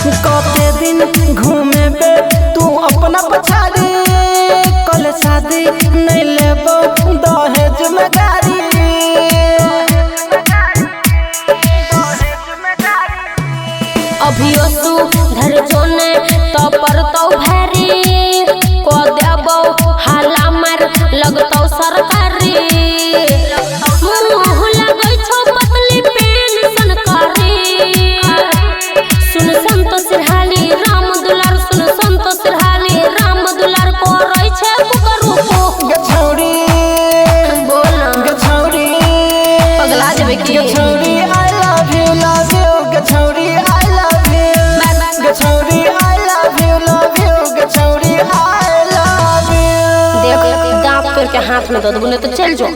कते दिन घूमे बे तू अपना पछाड़ी कल शादी नहीं लेबो दहेज में गाड़ी। अभियो तू धैर्य ने तो परतौ भारी को देबो हाला मार लगतौ सरकारी। मुँह लगै छौ पतली पेंशन करी सुन संत सिरहाली राम दुलार सुन संत सिरहाली राम दुलार करै छै कुकरू को गछौरी बोल गछौरी पगला जेबे की गछौरी आई लव यू गछौरी आई लव यू गछौरी आई लव यू गछौरी आई लव यू। देख दांत तोड़ के हाथ में दे देबो नहीं तो चल जो।